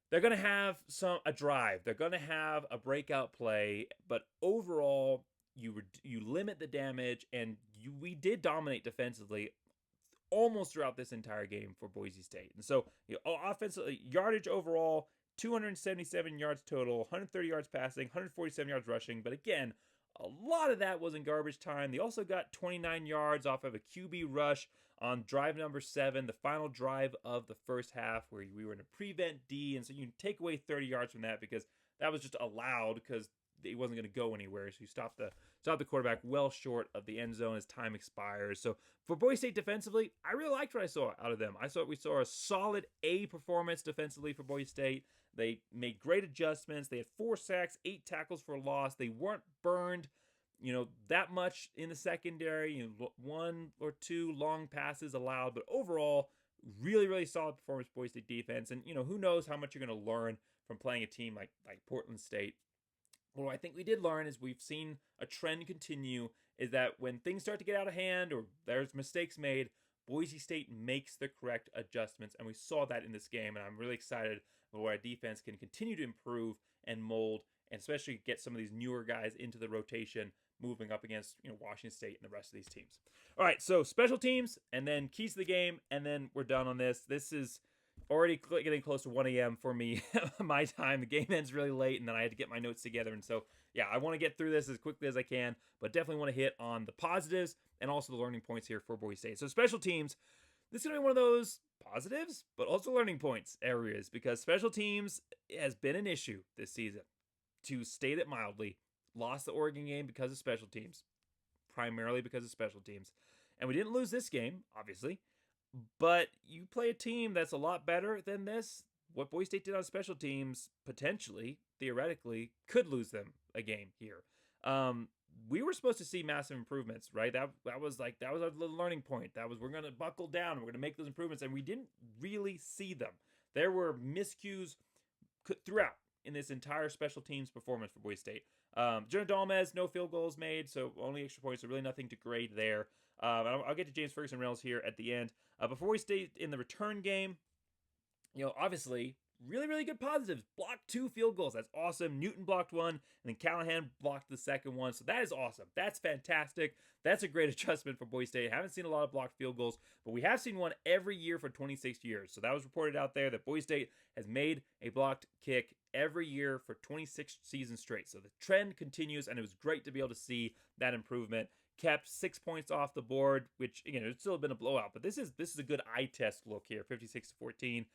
they're going to have a drive. They're going to have a breakout play, but overall, you limit the damage, and we did dominate defensively almost throughout this entire game for Boise State. And so, offensive yardage overall, 277 yards total, 130 yards passing, 147 yards rushing. But again, a lot of that was in garbage time. They also got 29 yards off of a QB rush on drive number 7, the final drive of the first half, where we were in a prevent D. And so you take away 30 yards from that because that was just allowed because it wasn't going to go anywhere. So you stop the quarterback well short of the end zone as time expires. So for Boise State defensively, I really liked what I saw out of them. We saw a solid A performance defensively for Boise State. They made great adjustments. They had 4 sacks, 8 tackles for loss. They weren't burned, that much in the secondary. 1 or 2 long passes allowed, but overall, really, really solid performance for Boise State defense. And who knows how much you're going to learn from playing a team like Portland State. What I think we did learn is we've seen a trend continue, is that when things start to get out of hand or there's mistakes made, Boise State makes the correct adjustments, and we saw that in this game, and I'm really excited about where our defense can continue to improve and mold, and especially get some of these newer guys into the rotation moving up against Washington State and the rest of these teams. All right, so special teams, and then keys to the game, and then we're done on this. This is already getting close to 1 a.m. for me, my time. The game ends really late, and then I had to get my notes together. And so, yeah, I want to get through this as quickly as I can, but definitely want to hit on the positives and also the learning points here for Boise State. So special teams, this is going to be one of those positives, but also learning points areas, because special teams has been an issue this season. To state it mildly, lost the Oregon game because of special teams, primarily because of special teams. And we didn't lose this game, obviously. But you play a team that's a lot better than this. What Boise State did on special teams, potentially, theoretically, could lose them a game here. We were supposed to see massive improvements, right? That was our learning point. We're going to buckle down. We're going to make those improvements, and we didn't really see them. There were miscues throughout in this entire special teams performance for Boise State. Jonah Dalmez, no field goals made, so only extra points, so really nothing to grade there. I'll get to James Ferguson Reynolds here at the end. Before we stay in the return game, obviously, really, really good positives. Blocked 2 field goals. That's awesome. Newton blocked 1, and then Callahan blocked the second one. So that is awesome. That's fantastic. That's a great adjustment for Boise State. Haven't seen a lot of blocked field goals, but we have seen one every year for 26 years. So that was reported out there that Boise State has made a blocked kick every year for 26 seasons straight. So the trend continues, and it was great to be able to see that improvement. Kept 6 points off the board, which, again, it's still been a blowout, but this is a good eye test look here, 56-14.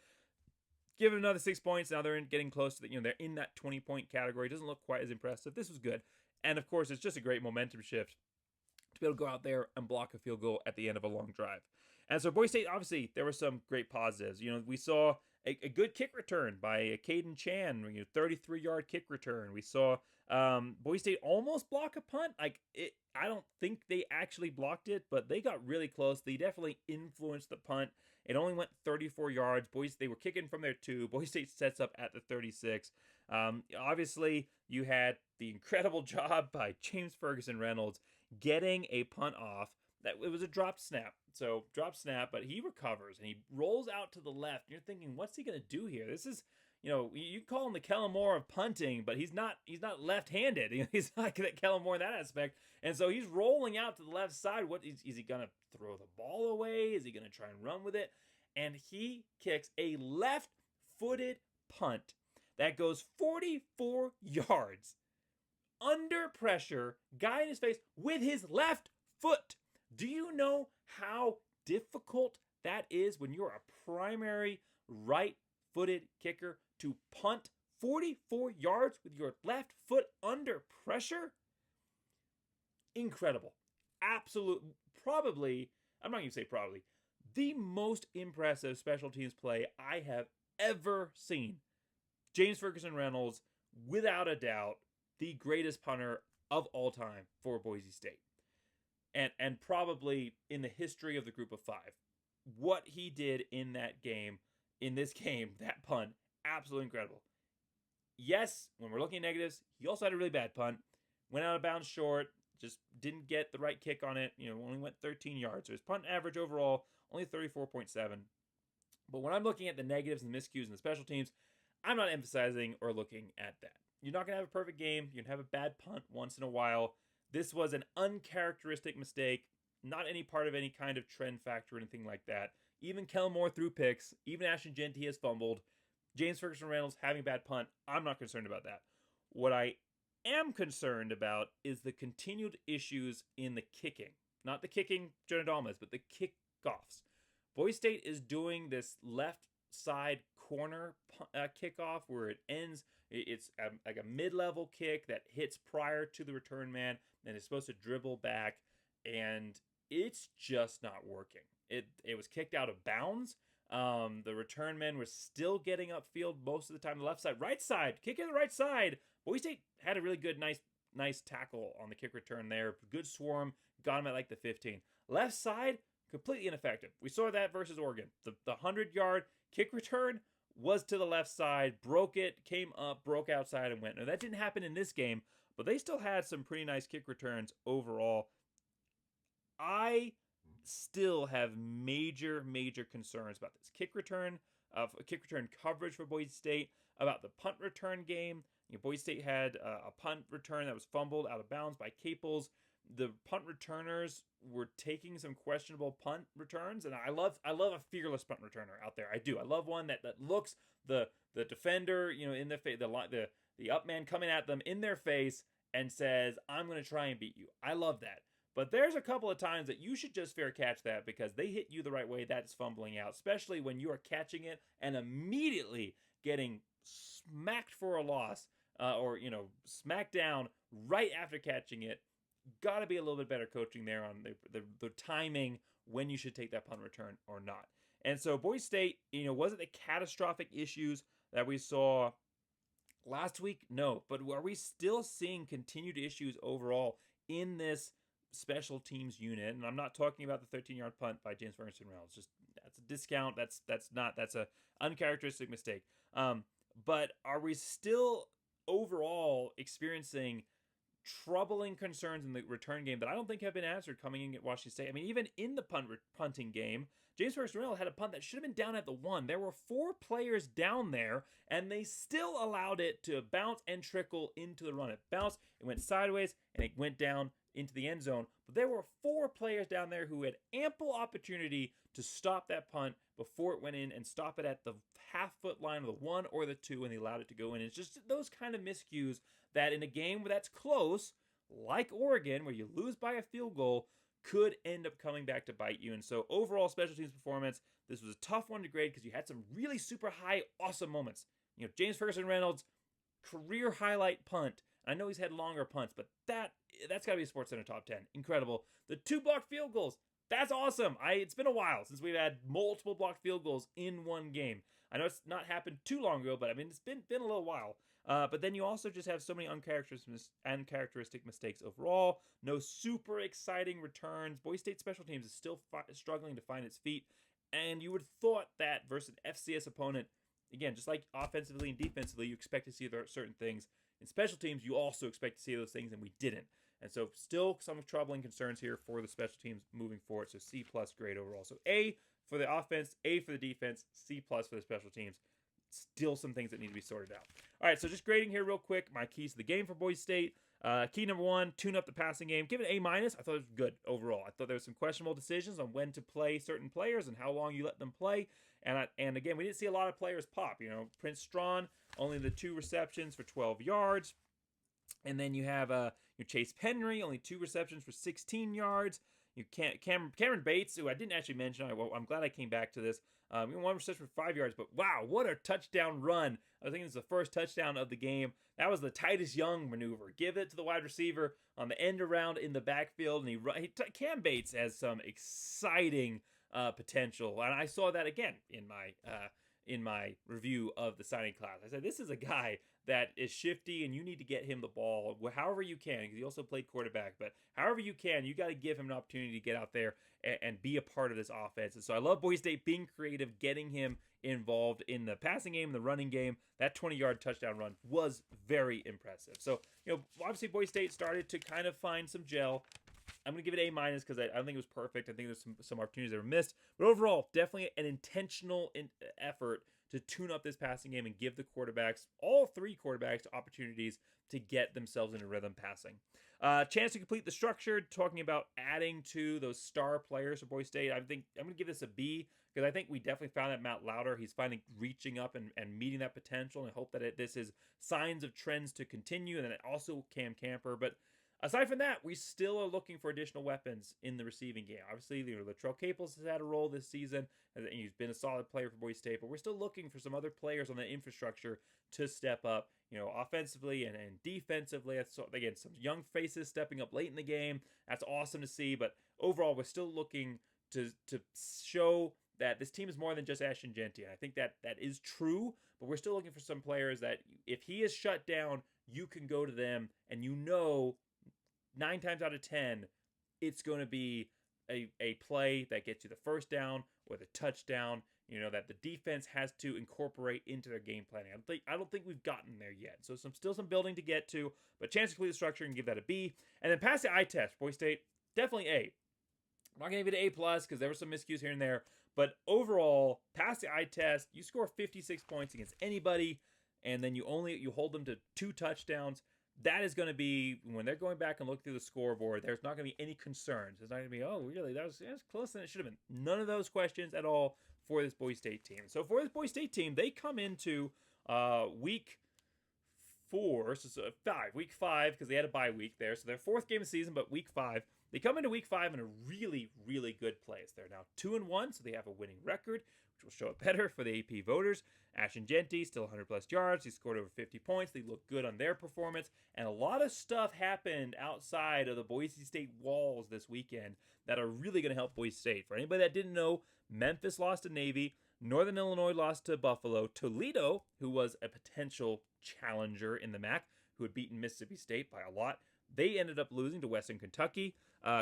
Give it another 6 points. Now they're getting close to they're in that 20-point category. Doesn't look quite as impressive. This was good. And of course, it's just a great momentum shift to be able to go out there and block a field goal at the end of a long drive. And so Boise State, obviously, there were some great positives. We saw a good kick return by Caden Chan, 33-yard kick return. We saw Boise State almost block a punt. I don't think they actually blocked it, but they got really close. They definitely influenced the punt. It only went 34 yards. They were kicking from their 2. Boise State sets up at the 36. Obviously, you had the incredible job by James Ferguson Reynolds getting a punt off. It was a dropped snap. So dropped snap, but he recovers and he rolls out to the left. You're thinking, what's he going to do here? This is, you call him the Kellen Moore of punting, but he's not left-handed. He's not Kellen Moore in that aspect. And so he's rolling out to the left side. What is he going to throw the ball away? Is he going to try and run with it? And he kicks a left-footed punt that goes 44 yards under pressure, guy in his face with his left foot. Do you know how difficult that is when you're a primary right-footed kicker to punt 44 yards with your left foot under pressure? Incredible. Absolute, probably, I'm not going to say probably, the most impressive special teams play I have ever seen. James Ferguson Reynolds, without a doubt, the greatest punter of all time for Boise State. And probably in the history of the group of 5. What he did in this game, that punt, absolutely incredible. Yes, when we're looking at negatives, he also had a really bad punt. Went out of bounds short, just didn't get the right kick on it. Only went 13 yards. So his punt average overall, only 34.7. But when I'm looking at the negatives and the miscues and the special teams, I'm not emphasizing or looking at that. You're not going to have a perfect game. You're going to have a bad punt once in a while. This was an uncharacteristic mistake, not any part of any kind of trend factor or anything like that. Even Kellen Moore threw picks. Even Ashton Jeanty has fumbled. James Ferguson Reynolds having a bad punt. I'm not concerned about that. What I am concerned about is the continued issues in the kicking. Not the kicking Jonah Dalmas, but the kickoffs. Boise State is doing this left side corner kickoff where it ends. It's like a mid-level kick that hits prior to the return man and is supposed to dribble back, and it's just not working. It was kicked out of bounds. The return man was still getting upfield most of the time. The left side, right side, kick in the right side. Boise State had a really good, nice tackle on the kick return there. Good swarm, got him at like the 15. Left side, completely ineffective. We saw that versus Oregon. The 100-yard kick return was to the left side, broke it, came up, broke outside, and went. Now, that didn't happen in this game, but they still had some pretty nice kick returns overall. I still have major concerns about this kick return coverage for Boise State, about the punt return game. Boise State had a punt return that was fumbled out of bounds by Caples. The punt returners were taking some questionable punt returns, and I love a fearless punt returner out there. I do. I love one that looks the defender, in the face, the up man coming at them in their face and says, "I'm going to try and beat you." I love that. But there's a couple of times that you should just fair catch that because they hit you the right way. That's fumbling out, especially when you are catching it and immediately getting smacked for a loss or smacked down right after catching it. Got to be a little bit better coaching there on the timing when you should take that punt return or not. And so Boise State, wasn't the catastrophic issues that we saw last week? No. But are we still seeing continued issues overall in this special teams unit? And I'm not talking about the 13-yard punt by James Ferguson Reynolds. Just that's a discount. That's a uncharacteristic mistake. But are we still overall experiencing troubling concerns in the return game that I don't think have been answered coming in at Washington State? I mean, even in the punting game, James Ferguson Reynolds had a punt that should have been down at the 1. There were 4 players down there, and they still allowed it to bounce and trickle into the run. It bounced, it went sideways, and it went down into the end zone. But there were 4 players down there who had ample opportunity to stop that punt before it went in and stop it at the half-foot line of the 1 or the 2, and they allowed it to go in. It's just those kind of miscues that in a game where that's close, like Oregon, where you lose by a field goal, could end up coming back to bite you. And so overall special teams performance, this was a tough one to grade because you had some really super high, awesome moments. James Ferguson Reynolds, career highlight punt. I know he's had longer punts, but that's got to be a SportsCenter top 10. Incredible. The 2 blocked field goals. That's awesome. It's been a while since we've had multiple blocked field goals in one game. I know it's not happened too long ago, but I mean, it's been a little while. But then you also just have so many uncharacteristic mistakes overall. No super exciting returns. Boise State special teams is still struggling to find its feet. And you would have thought that versus an FCS opponent, again, just like offensively and defensively, you expect to see certain things. In special teams, you also expect to see those things, and we didn't. And so still some troubling concerns here for the special teams moving forward. So C+ grade overall. So A for the offense, A for the defense, C+ for the special teams. Still some things that need to be sorted out. All right, so just grading here real quick. My keys to the game for Boise State. Key number 1, tune up the passing game. Give it A-. I thought it was good overall. I thought there were some questionable decisions on when to play certain players and how long you let them play. And again, we didn't see a lot of players pop. Prince Strawn, only the 2 receptions for 12 yards. And then you have Chase Penry, only 2 receptions for 16 yards. Cameron Bates, who I didn't actually mention. I'm glad I came back to this. 1 reception for 5 yards, but wow, what a touchdown run. I think it's the first touchdown of the game. That was the Titus Young maneuver. Give it to the wide receiver on the end around in the backfield, and Cam Bates has some exciting potential. And I saw that again in my in my review of the signing class. I said, this is a guy that is shifty, and you need to get him the ball however you can, because he also played quarterback. But however you can, you got to give him an opportunity to get out there and be a part of this offense. And so I love Boise State being creative, getting him involved in the passing game, the running game. That 20-yard touchdown run was very impressive. So, obviously Boise State started to kind of find some gel. I'm going to give it A- because I don't think it was perfect. I think there's some opportunities that were missed. But overall, definitely an intentional effort to tune up this passing game and give the quarterbacks, all three quarterbacks, opportunities to get themselves into rhythm passing. Chance to complete the structure, talking about adding to those star players for Boise State. I think I'm going to give this a B, because I think we definitely found that Matt Lauder, he's finally reaching up and meeting that potential, and I hope that this is signs of trends to continue, and then also Cam Camper. But aside from that, we still are looking for additional weapons in the receiving game. Obviously, Latrell Caples has had a role this season, and he's been a solid player for Boise State, but we're still looking for some other players on the infrastructure to step up, offensively and defensively. So, again, some young faces stepping up late in the game. That's awesome to see, but overall, we're still looking to show that this team is more than just Ashton Genty. And I think that is true, but we're still looking for some players that if he is shut down, you can go to them, and 9 times out of 10, it's going to be a play that gets you the first down or the touchdown, that the defense has to incorporate into their game planning. I don't think we've gotten there yet. So still some building to get to, but chance to complete the structure and give that a B. And then pass the eye test, Boise State, definitely A. I'm not going to give it an A+, because there were some miscues here and there, but overall, pass the eye test, you score 56 points against anybody, and then you hold them to 2 touchdowns. That is going to be, when they're going back and look through the scoreboard, there's not going to be any concerns. There's not going to be, oh, really, that was closer than it should have been. None of those questions at all for this Boise State team. So for this Boise State team, they come into week 5, because they had a bye week there. So their 4th game of the season, but week 5. They come into week 5 in a really, really good place. They're now 2-1, so they have a winning record, which will show it better for the AP voters. Ashton Genty, still 100-plus yards. He scored over 50 points. They look good on their performance. And a lot of stuff happened outside of the Boise State walls this weekend that are really going to help Boise State. For anybody that didn't know, Memphis lost to Navy. Northern Illinois lost to Buffalo. Toledo, who was a potential challenger in the MAC, who had beaten Mississippi State by a lot, they ended up losing to Western Kentucky.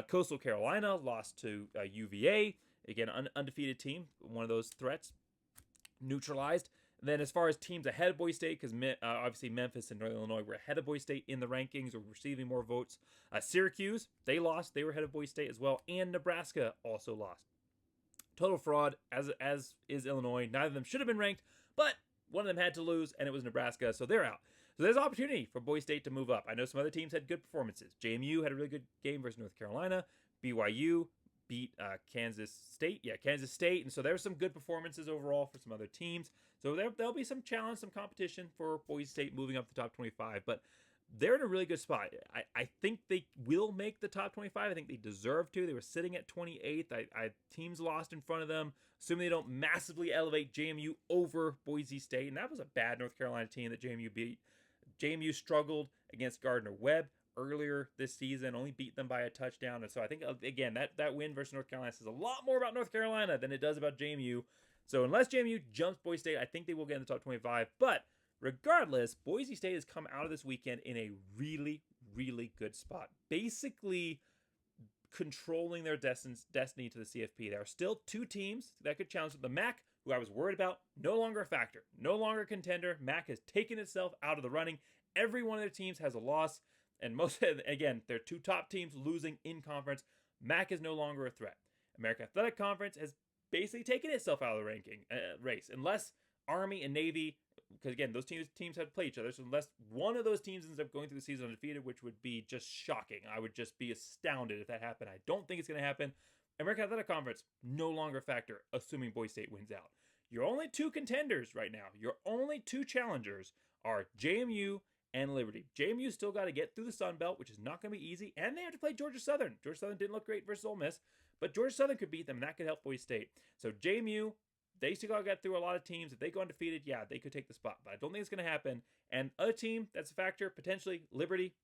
Coastal Carolina lost to UVA. Again, undefeated team. One of those threats neutralized. And then as far as teams ahead of Boise State, because obviously Memphis and Northern Illinois were ahead of Boise State in the rankings or receiving more votes. Syracuse, they lost. They were ahead of Boise State as well. And Nebraska also lost. Total fraud, as is Illinois. Neither of them should have been ranked, but one of them had to lose, and it was Nebraska, so they're out. So there's opportunity for Boise State to move up. I know some other teams had good performances. JMU had a really good game versus North Carolina. BYU beat Kansas State. Yeah, Kansas State. And so there were some good performances overall for some other teams. So there'll be some challenge, some competition for Boise State moving up the top 25. But they're in a really good spot. I think they will make the top 25. I think they deserve to. They were sitting at 28th. Teams lost in front of them. Assuming they don't massively elevate JMU over Boise State. And that was a bad North Carolina team that JMU beat. JMU struggled against Gardner-Webb earlier this season, only beat them by a touchdown. And so I think, again, that win versus North Carolina says a lot more about North Carolina than it does about JMU. So unless JMU jumps Boise State, I think they will get in the top 25. But regardless, Boise State has come out of this weekend in a really, really good spot. Basically controlling their destiny to the CFP. There are still 2 teams that could challenge the MAC, who I was worried about, no longer a factor, no longer a contender. MAC has taken itself out of the running. Every one of their teams has a loss, and again, their 2 top teams losing in conference. MAC is no longer a threat. American Athletic Conference has basically taken itself out of the ranking race, unless Army and Navy, because again, those teams have to play each other. So unless one of those teams ends up going through the season undefeated, which would be just shocking, I would just be astounded if that happened. I don't think it's going to happen. American Athletic Conference, no longer a factor, assuming Boise State wins out. Your only 2 contenders right now, your only 2 challengers are JMU and Liberty. JMU still got to get through the Sun Belt, which is not going to be easy, and they have to play Georgia Southern. Georgia Southern didn't look great versus Ole Miss, but Georgia Southern could beat them, and that could help Boise State. So JMU, they still got to get through a lot of teams. If they go undefeated, yeah, they could take the spot, but I don't think it's going to happen. And other team that's a factor, potentially Liberty.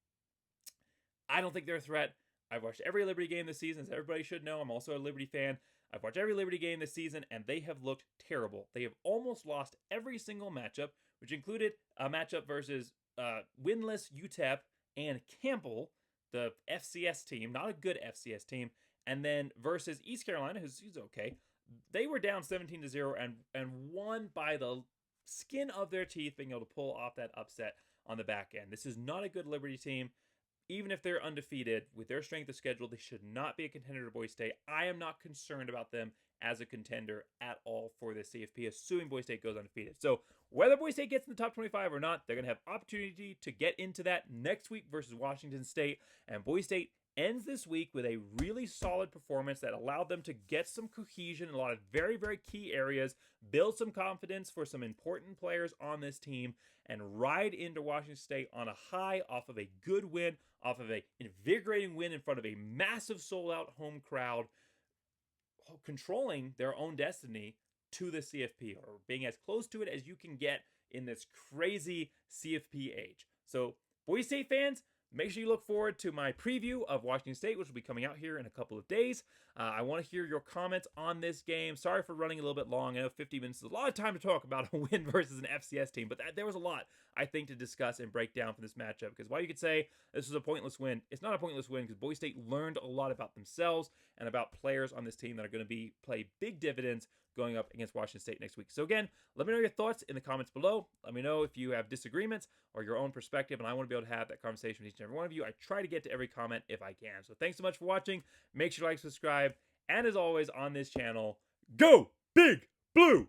I don't think they're a threat. I've watched every Liberty game this season, as everybody should know. I'm also a Liberty fan. I've watched every Liberty game this season, and they have looked terrible. They have almost lost every single matchup, which included a matchup versus winless UTEP and Campbell, the FCS team, not a good FCS team, and then versus East Carolina, who's okay. They were down 17-0 and won by the skin of their teeth, being able to pull off that upset on the back end. This is not a good Liberty team. Even if they're undefeated, with their strength of schedule, they should not be a contender to Boise State. I am not concerned about them as a contender at all for the CFP, assuming Boise State goes undefeated. So whether Boise State gets in the top 25 or not, they're going to have opportunity to get into that next week versus Washington State. And Boise State ends this week with a really solid performance that allowed them to get some cohesion in a lot of very, very key areas, build some confidence for some important players on this team, and ride into Washington State on a high off of a good win, off of an invigorating win in front of a massive sold-out home crowd, controlling their own destiny to the CFP, or being as close to it as you can get in this crazy CFP age. So, Boise State fans, make sure you look forward to my preview of Washington State, which will be coming out here in a couple of days. I want to hear your comments on this game. Sorry for running a little bit long. I know 50 minutes is a lot of time to talk about a win versus an FCS team, but there was a lot, I think, to discuss and break down from this matchup. Because while you could say this was a pointless win, it's not a pointless win because Boise State learned a lot about themselves and about players on this team that are going to play big dividends going up against Washington State next week. So again, let me know your thoughts in the comments below. Let me know if you have disagreements or your own perspective, and I want to be able to have that conversation with each and every one of you. I try to get to every comment if I can. So thanks so much for watching. Make sure to like, subscribe, and as always on this channel, go Big Blue!